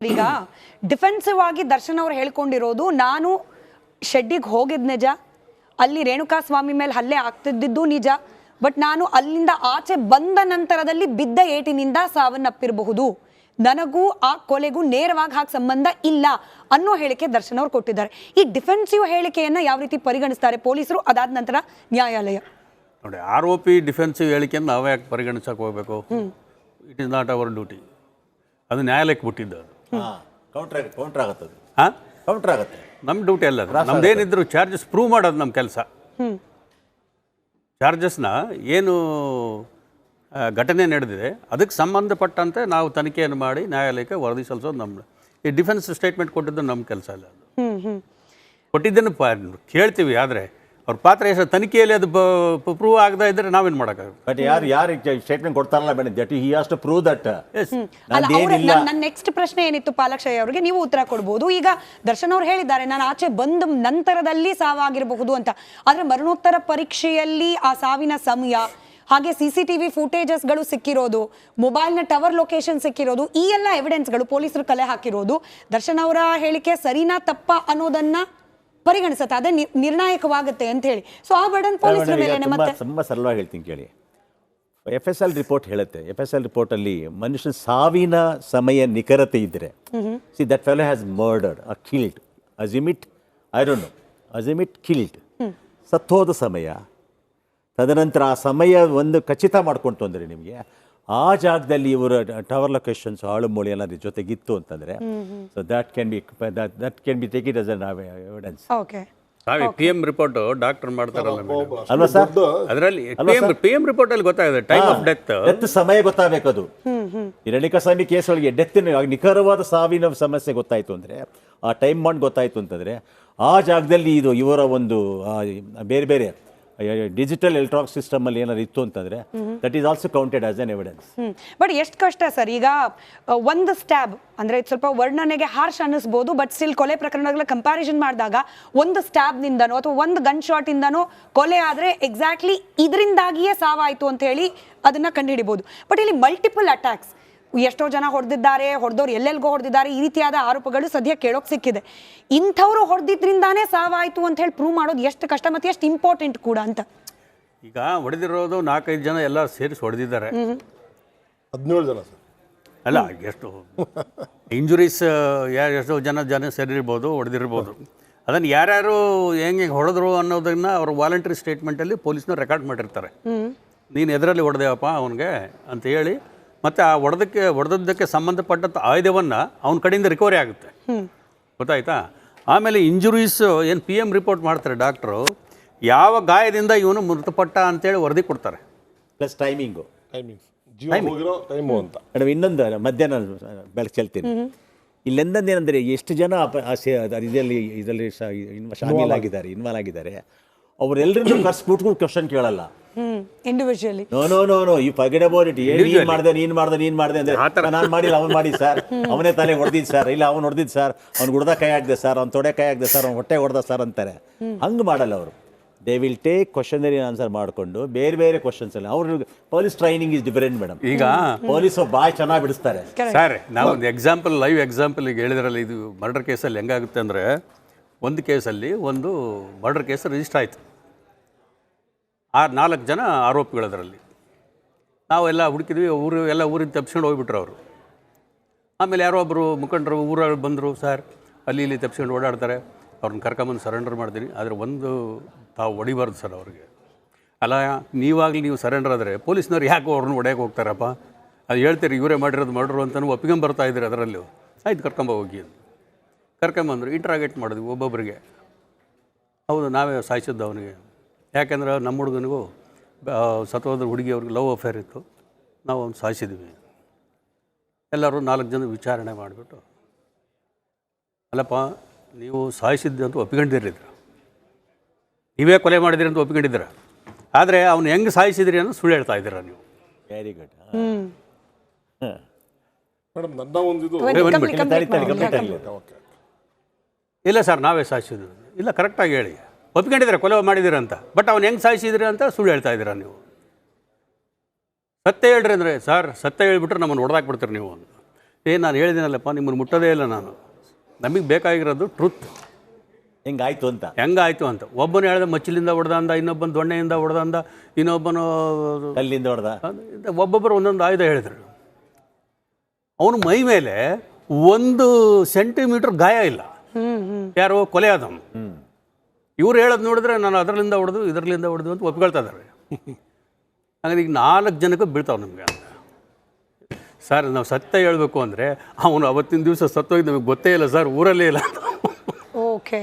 ಈಗ ಡಿಫೆನ್ಸಿವ್ ಆಗಿ ದರ್ಶನ್ ಅವರು ಹೇಳ್ಕೊಂಡಿರೋದು, ನಾನು ಶೆಡ್ಡಿಗೆ ಹೋಗಿದ್ ನಿಜ, ಅಲ್ಲಿ ರೇಣುಕಾ ಸ್ವಾಮಿ ಮೇಲೆ ಹಲ್ಲೆ ಆಗ್ತಿದ್ದು ನಿಜ, ಬಟ್ ನಾನು ಅಲ್ಲಿಂದ ಆಚೆ ಬಂದ ನಂತರದಲ್ಲಿ ಬಿದ್ದ ಏಟಿನಿಂದ ಸಾವನ್ನಪ್ಪಿರಬಹುದು, ನನಗೂ ಆ ಕೊಲೆಗೂ ನೇರವಾಗಿ ಹಾಗೆ ಸಂಬಂಧ ಇಲ್ಲ ಅನ್ನೋ ಹೇಳಿಕೆ ದರ್ಶನ್ ಅವರು ಕೊಟ್ಟಿದ್ದಾರೆ. ಈ ಡಿಫೆನ್ಸಿವ್ ಹೇಳಿಕೆಯನ್ನ ಯಾವ ರೀತಿ ಪರಿಗಣಿಸ್ತಾರೆ ಪೊಲೀಸರು, ಅದಾದ ನಂತರ ನ್ಯಾಯಾಲಯ? ನೋಡಿ, ಆರೋಪಿ ಡಿಫೆನ್ಸಿವ್ ಹೇಳಿಕೆಯನ್ನು ನಾವು ಯಾಕೆ ಪರಿಗಣಿಸಕ್ಕೆ ಹೋಗಬೇಕು? It is not hour duty. ಅದು ನ್ಯಾಯಾಲಯಕ್ಕೆ ಬಿಟ್ಟಿದ್ದು. ಕೌಂಟರ್ ಆಗುತ್ತೆ. ಹಾಂ, ಕೌಂಟರ್ ಆಗುತ್ತೆ. ನಮ್ಮ ಡ್ಯೂಟಿ ಅಲ್ಲ ಅದು. ನಮ್ದೇನಿದ್ರು ಚಾರ್ಜಸ್ ಪ್ರೂವ್ ಮಾಡೋದು ನಮ್ಮ ಕೆಲಸ. ಚಾರ್ಜಸ್ನ ಏನು ಘಟನೆ ನಡೆದಿದೆ ಅದಕ್ಕೆ ಸಂಬಂಧಪಟ್ಟಂತೆ ನಾವು ತನಿಖೆಯನ್ನು ಮಾಡಿ ನ್ಯಾಯಾಲಯಕ್ಕೆ ವರದಿ ಸಲ್ಲಿಸೋದು ನಮ್ಮ. ಈ ಡಿಫೆನ್ಸ್ ಸ್ಟೇಟ್ಮೆಂಟ್ ಕೊಟ್ಟಿದ್ದು ನಮ್ಮ ಕೆಲಸ ಅಲ್ಲ. ಅದು ಕೊಟ್ಟಿದ್ದನ್ನು ಕೇಳ್ತೀವಿ, ಆದರೆ ಅವ್ರ ಪಾತ್ರ ಎಷ್ಟು ತನಿಖೆಯಲ್ಲಿ ಅದು ಪ್ರೂವ್ ಆಗದ ಇದ್ರೆ ನಾವೇನು ಮಾಡೋಕ್ಕಾಗುತ್ತೆ? ಬಟ್ ಯಾರು ಸ್ಟೇಟ್ಮೆಂಟ್ ಕೊಡ್ತಾರಲ್ಲ madam, that he has to prove that. ನನ್ನ ನೆಕ್ಸ್ಟ್ ಪ್ರಶ್ನೆ ಏನಿತ್ತು ಪಾಲಕ್ಷಯ್ಯ ಅವರಿಗೆ, ನೀವು ಉತ್ತರ ಕೊಡ್ಬೋದು. ಈಗ ದರ್ಶನ್ ಅವ್ರು ಹೇಳಿದ್ದಾರೆ ನಾನು ಆಚೆ ಬಂದ ನಂತರದಲ್ಲಿ ಸಾವಾಗಿರಬಹುದು ಅಂತ, ಆದ್ರೆ ಮರಣೋತ್ತರ ಪರೀಕ್ಷೆಯಲ್ಲಿ ಆ ಸಾವಿನ ಸಮಯ, ಹಾಗೆ CCTV ಫುಟೇಜಸ್ಗಳು ಸಿಕ್ಕಿರೋದು, ಮೊಬೈಲ್ನ ಟವರ್ ಲೊಕೇಶನ್ ಸಿಕ್ಕಿರೋದು, ಈ ಎಲ್ಲ ಎವಿಡೆನ್ಸ್ಗಳು ಪೊಲೀಸರು ಕಲೆ ಹಾಕಿರೋದು ದರ್ಶನ್ ಅವರ ಹೇಳಿಕೆ ಸರಿನಾ ತಪ್ಪಾ ಅನ್ನೋದನ್ನ ಪರಿಗಣಿಸುತ್ತೆ, ಅದೇ ನಿರ್ಣಾಯಕವಾಗುತ್ತೆ ಅಂತ ಹೇಳಿ. ಸೊ ಆ ಬರ್ಡನ್ ಪೊಲೀಸರ ಮೇಲೆ. ಮತ್ತೆ ತುಂಬ ಸರಳವಾಗಿ ಹೇಳ್ತೀನಿ ಕೇಳಿ. FSL ರಿಪೋರ್ಟ್ ಹೇಳುತ್ತೆ, FSL ರಿಪೋರ್ಟಲ್ಲಿ ಮನುಷ್ಯನ ಸಾವಿನ ಸಮಯ ನಿಖರತೆ ಇದ್ದರೆ, see that fellow has murdered uh killed, ಅಸಿಮಿಟ್ ಐ ಡೋಂಟ್ ನೋ, ಅಸಿಮಿಟ್ ಕಿಲ್ಡ್, ಸತ್ತೋದ ಸಮಯ, ತದನಂತರ ಆ ಸಮಯ ಒಂದು ಖಚಿತ ಮಾಡ್ಕೊಂತು ಅಂದರೆ ನಿಮಗೆ ಆ ಜಾಗದಲ್ಲಿ ಇವರ ಟವರ್ ಲೊಕೇಶನ್ಸ್ ಹಾಳು ಮೂಳೆ ಎಲ್ಲ ಜೊತೆಗಿತ್ತು ಅಂತಂದರೆ, so that can be take it as an evidence. Okay, PM report doctor ಮಾಡ್ತಾರಲ್ಲ ಅಲ್ವಾ ಸರ್? ಅದರಲ್ಲಿ PM ರಿಪೋರ್ಟ್ ಅಲ್ಲಿ ಗೊತ್ತಾಗಿದೆ ಟೈಮ್ ಆಫ್ ಡೆತ್ ಸಮಯ ಗೊತ್ತಾಗಬೇಕು. ಅದು ಈ ರೇಣುಕಾ ಸ್ವಾಮಿ ಕೇಸ್ ಒಳಗೆ ಡೆತ್ತಿನ ನಿಖರವಾದ ಸಾವಿನ ಸಮಸ್ಯೆ ಗೊತ್ತಾಯ್ತು ಅಂದರೆ, ಆ ಟೈಮ್ ಮಾಡಿ ಗೊತ್ತಾಯ್ತು ಅಂತಂದರೆ, ಆ ಜಾಗದಲ್ಲಿ ಇದು ಇವರ ಒಂದು ಬೇರೆ ಬೇರೆ ಡಿಜಿಟಲ್ ಎಲೆಕ್ಟ್ರಾನಿಕ್ ಸಿಸ್ಟಮ್ ಅಲ್ಲಿ ಏನಾದ್ರು ಇತ್ತು ಅಂತಂದ್ರೆ that is also counted as N evidence. But ಎಷ್ಟು ಕಷ್ಟ ಸರ್, ಈಗ ಒಂದು ಸ್ಟ್ಯಾಬ್ ಅಂದ್ರೆ ಸ್ವಲ್ಪ ವರ್ಣನೆಗೆ ಹಾರ್ಶ್ ಅನ್ನಿಸ್ಬೋದು, ಬಟ್ ಸ್ಟಿಲ್ ಕೊಲೆ ಪ್ರಕರಣಗಳ ಕಂಪ್ಯಾರಿಸನ್ ಮಾಡಿದಾಗ ಒಂದು ಸ್ಟ್ಯಾಬ್ ನಿಂದನೋ ಅಥವಾ ಒಂದು ಗನ್ ಶಾಟ್ ಇಂದನೋ ಕೊಲೆ ಆದ್ರೆ ಎಕ್ಸಾಕ್ಟ್ಲಿ ಇದರಿಂದಾಗಿಯೇ ಸಾವಾಯ್ತು ಅಂತ ಹೇಳಿ ಅದನ್ನ ಕಂಡುಹಿಡಿಬಹುದು. ಬಟ್ ಇಲ್ಲಿ ಮಲ್ಟಿಪಲ್ ಅಟ್ಯಾಕ್ಸ್, ಎಷ್ಟೋ ಜನ ಹೊಡೆದಿದ್ದಾರೆ, ಹೊಡೆದವ್ರು ಎಲ್ಲೆಲ್ಗೋ ಹೊಡೆದಿದ್ದಾರೆ, ಈ ರೀತಿಯಾದ ಆರೋಪಗಳು ಸದ್ಯ ಕೇಳೋಕ್ ಸಿಕ್ಕಿದೆ. ಇಂಥವ್ರು ಹೊಡೆದಿದ್ರಿಂದಾನೇ ಸಾವಾಯ್ತು ಅಂತ ಹೇಳಿ ಪ್ರೂವ್ ಮಾಡೋದು ಎಷ್ಟು ಕಷ್ಟ ಮತ್ತೆ ಎಷ್ಟು ಇಂಪಾರ್ಟೆಂಟ್ ಕೂಡ ಅಂತ. ಈಗ ಹೊಡೆದಿರೋದು 4-5 ಜನ ಎಲ್ಲ ಸೇರಿಸಿ ಹೊಡೆದಿದ್ದಾರೆ. 17 ಜನ ಸರ್. ಅಲ್ಲ, ಎಷ್ಟು ಇಂಜುರೀಸ್ ಎಷ್ಟೋ ಜನ ಸೇರಿರ್ಬೋದು, ಹೊಡೆದಿರ್ಬೋದು. ಅದನ್ನು ಯಾರ್ಯಾರು ಹೆಂಗೆ ಹೊಡೆದ್ರು ಅನ್ನೋದನ್ನ ಅವ್ರ ವಾಲಂಟ್ರಿ ಸ್ಟೇಟ್ಮೆಂಟಲ್ಲಿ ಪೊಲೀಸ್ನವ್ರು ರೆಕಾರ್ಡ್ ಮಾಡಿರ್ತಾರೆ. ನೀನು ಎದರಲ್ಲಿ ಹೊಡೆದೇವಪ್ಪ ಅವನಿಗೆ ಅಂತ ಹೇಳಿ, ಮತ್ತು ಆ ಹೊಡೆದದ್ದಕ್ಕೆ ಸಂಬಂಧಪಟ್ಟಂಥ ಆಯುಧವನ್ನು ಅವನ ಕಡೆಯಿಂದ ರಿಕವರಿ ಆಗುತ್ತೆ, ಗೊತ್ತಾಯ್ತಾ? ಆಮೇಲೆ ಇಂಜುರೀಸ್ ಏನು PM ರಿಪೋರ್ಟ್ ಮಾಡ್ತಾರೆ ಡಾಕ್ಟ್ರು, ಯಾವ ಗಾಯದಿಂದ ಇವನು ಮೃತಪಟ್ಟ ಅಂತೇಳಿ ವರದಿ ಕೊಡ್ತಾರೆ. ಪ್ಲಸ್ ಟೈಮಿಂಗು ಅಂತ. ಮೇಡಮ್, ಇನ್ನೊಂದು ಮಧ್ಯಾಹ್ನ ಬೆಳಗ್ಗೆ ಚೆಲ್ತೀನಿ. ಇಲ್ಲೆಂದಂದು ಏನಂದರೆ, ಎಷ್ಟು ಜನ ಇದರಲ್ಲಿ ಇನ್ವಾಲ್ವ್ ಆಗಿದ್ದಾರೆ ಅವರೆಲ್ಲರನ್ನೂ ಕರ್ಸ್ಬಿಟ್ಟು ಕ್ವಶನ್ ಕೇಳಲ್ಲ. Individually no you forget about it. ನೀನ್ ಮಾಡ್ದೆ ಅಂದ್ರೆ ನಾನು ಮಾಡಿಲ್ಲ, ಅವ್ನು ಮಾಡಿ ಸರ್, ಅವನೇ ತಲೆ ಹೊಡೆದಿದ್ದು ಸರ್, ಇಲ್ಲ ಅವ್ನು ಹೊಡೆದಿದ್ದು ಸರ್, ಅವ್ನು ಗುಡ್ದ ಕೈ ಹಾಕ್ದೆ ಸರ್, ಅವ್ನು ತೊಡೆ ಕೈ ಹಾಕ್ದೆ ಸರ್, ಅವ್ನು ಹೊಟ್ಟೆ ಹೊಡೆದ ಸರ್ ಅಂತಾರೆ. ಹಂಗೆ ಮಾಡಲ್ಲ ಅವರು. ದೇ ವಿಲ್ ಟೇಕ್ ಕ್ವಶನರಿ ಆನ್ಸರ್ ಮಾಡಿಕೊಂಡು ಬೇರೆ ಬೇರೆ ಕ್ವಶನ್ಸ್ ಅಲ್ಲಿ ಅವ್ರ police training is different madam. ಈಗ ಪೊಲೀಸ್ ಭಾಳ ಚೆನ್ನಾಗಿ ಬಿಡಿಸ್ತಾರೆ ಸರ್. ನಾವು ಒಂದು ಎಕ್ಸಾಂಪಲ್, ಲೈವ್ ಎಕ್ಸಾಂಪಲ್ ಈಗ ಹೇಳಿದ್ರಲ್ಲಿ, ಇದು ಮರ್ಡರ್ ಕೇಸಲ್ಲಿ ಹೆಂಗಾಗುತ್ತೆ ಅಂದರೆ, ಒಂದು ಕೇಸಲ್ಲಿ ಒಂದು ಮರ್ಡರ್ ಕೇಸ್ ರಿಜಿಸ್ಟರ್ ಆಯಿತು, 4 ಜನ ಆರೋಪಿಗಳದರಲ್ಲಿ. ನಾವೆಲ್ಲ ಹುಡುಕಿದ್ವಿ, ಊರಿಂದ ತಪ್ಪಿಸ್ಕೊಂಡು ಹೋಗ್ಬಿಟ್ರು ಅವರು. ಆಮೇಲೆ ಯಾರೋ ಒಬ್ಬರು ಮುಖಂಡರು ಊರಲ್ಲಿ ಬಂದರು, ಸರ್ ಅಲ್ಲಿ ಇಲ್ಲಿ ತಪ್ಪಿಸ್ಕೊಂಡು ಓಡಾಡ್ತಾರೆ, ಅವ್ರನ್ನ ಕರ್ಕೊಂಬಂದು ಸರೆಂಡರ್ ಮಾಡ್ತೀನಿ, ಆದರೆ ಒಂದು ತಾವು ಹೊಡಿಬಾರ್ದು ಸರ್ ಅವ್ರಿಗೆ. ಅಲ್ಲ, ನೀವು ಸರೆಂಡರ್ ಆದರೆ ಪೊಲೀಸ್ನವ್ರು ಯಾಕೆ ಅವ್ರನ್ನ ಹೊಡೆಯೋಕೆ ಹೋಗ್ತಾರಪ್ಪ? ಅದು ಹೇಳ್ತೀರಿ, ಇವರೇ ಮಾಡಿರೋದು ಮಾಡ್ರು ಅಂತಲೂ ಒಪ್ಪಿಕೊಂಬರ್ತಾ ಇದ್ದೀರಿ ಅದರಲ್ಲೂ. ಆಯ್ತು, ಕರ್ಕೊಂಬೋಗಿ ಅಂತ ಕರ್ಕೊಂಬಂದರು. ಇಂಟ್ರಾಗೇಟ್ ಮಾಡಿದ್ವಿ ಒಬ್ಬೊಬ್ಬರಿಗೆ. ಹೌದು, ನಾವೇ ಸಾಯಿಸಿದ್ದು ಅವನಿಗೆ, ಯಾಕೆಂದ್ರೆ ನಮ್ಮ ಹುಡುಗನಿಗೂ ಸತ್ತೋದ್ರ ಹುಡುಗಿ ಅವ್ರಿಗೆ ಲವ್ ಅಫೇರ್ ಇತ್ತು, ನಾವು ಅವ್ನು ಸಾಯಿಸಿದ್ವಿ. ಎಲ್ಲರೂ 4 ಜನ ವಿಚಾರಣೆ ಮಾಡಿಬಿಟ್ಟು, ಅಲ್ಲಪ್ಪ ನೀವು ಸಾಯಿಸಿದ್ದು ಅಂತ ಒಪ್ಪಿಕೊಂಡಿರಿದ್ರು, ನೀವೇ ಕೊಲೆ ಮಾಡಿದಿರಿ ಅಂತ ಒಪ್ಪಿಕೊಂಡಿದ್ದೀರ, ಆದರೆ ಅವ್ನು ಹೆಂಗೆ ಸಾಯಿಸಿದ್ರಿ ಅನ್ನೋ ಸುಳ್ಳು ಹೇಳ್ತಾ ಇದ್ದೀರ ನೀವು. ವೆರಿ ಗುಡ್ ಮೇಡಮ್, ನನ್ನ ಒಂದು ಇಲ್ಲ ಸರ್, ನಾವೇ ಸಾಯಿಸಿದ್ವಿ. ಇಲ್ಲ, ಕರೆಕ್ಟಾಗಿ ಹೇಳಿ, ಒಪ್ಕೊಂಡಿದ್ದೀರ ಕೊಲೆ ಮಾಡಿದ್ದೀರ ಅಂತ, ಬಟ್ ಅವ್ನು ಹೆಂಗೆ ಸಾಯಿಸಿದ್ರಿ ಅಂತ ಸುಳ್ಳು ಹೇಳ್ತಾ ಇದ್ದೀರಾ ನೀವು. ಸತ್ಯ ಹೇಳ್ರಿ ಅಂದರೆ, ಸರ್ ಸತ್ಯ ಹೇಳ್ಬಿಟ್ರೆ ನಮ್ಮನ್ನು ಹೊಡೆದಾಕ್ಬಿಡ್ತೀರಿ ನೀವು. ನಾನು ಹೇಳಿದ್ದೀನಲ್ಲಪ್ಪ ನಿಮ್ಮನ್ನು ಮುಟ್ಟೋದೇ ಇಲ್ಲ ನಾನು, ನಮಗೆ ಬೇಕಾಗಿರೋದು ಟ್ರುತ್ ಹೆಂಗಾಯ್ತು ಅಂತ. ಹೆಂಗಾಯ್ತು ಅಂತ. ಒಬ್ಬನು ಹೇಳ್ದೆ ಮಚ್ಚಲಿಂದ ಹೊಡೆದ ಅಂದ, ಇನ್ನೊಬ್ಬನು ದೊಣ್ಣೆಯಿಂದ ಹೊಡೆದ ಅಂದ, ಇನ್ನೊಬ್ಬನು ಕಲ್ಲಿಂದ ಹೊಡೆದ. ಒಬ್ಬೊಬ್ಬರು ಒಂದೊಂದು ಆಯುಧ ಹೇಳಿದ್ರು. ಅವನು ಮೈ ಮೇಲೆ 1 ಸೆಂಟಿಮೀಟರ್ ಗಾಯ ಇಲ್ಲ. ಯಾರೋ ಕೊಲೆ ಆದವನು. ಇವ್ರು ಹೇಳೋದು ನೋಡಿದ್ರೆ ನಾನು ಅದರಲ್ಲಿಂದ ಹೊಡೆದು ಇದರಲ್ಲಿಂದ ಹೊಡೆದು ಅಂತ ಒಪ್ಕೊಳ್ತಾ ಇದ್ದಾರೆ. ಹಾಗಾಗಿ ಈಗ 4 ಜನಕ್ಕೆ ಬೀಳ್ತಾವೆ ನಮಗೆ ಅಂತ. ಸರ್ ನಾವು ಸತ್ಯ ಹೇಳಬೇಕು ಅಂದರೆ ಅವನು ಅವತ್ತಿನ ದಿವಸ ಸತ್ತೋಗಿ ನಮಗೆ ಗೊತ್ತೇ ಇಲ್ಲ ಸರ್, ಊರಲ್ಲೇ ಇಲ್ಲ. ಓಕೆ.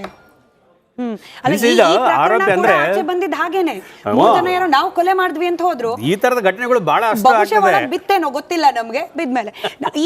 This is ಆರೋಗ್ಯ ಅಂದ್ರೆ ಬಂದಿದ್ದು ಹಾಗೇನೆ 3 ಜನ ಯಾರೋ ನಾವು ಕೊಲೆ ಮಾಡಿದ್ವಿ ಅಂತ ಹೋದ್ರು. ಈ ತರದ ಘಟನೆಗಳು ಬಹಳ ಅಷ್ಟ ಬಹುಶಃ ಆಗ್ತದೆ. ಒಳಗ್ ಬಿತ್ತೇನೋ ಗೊತ್ತಿಲ್ಲ ನಮ್ಗೆ, ಬಿದ್ಮೇಲೆ ಈ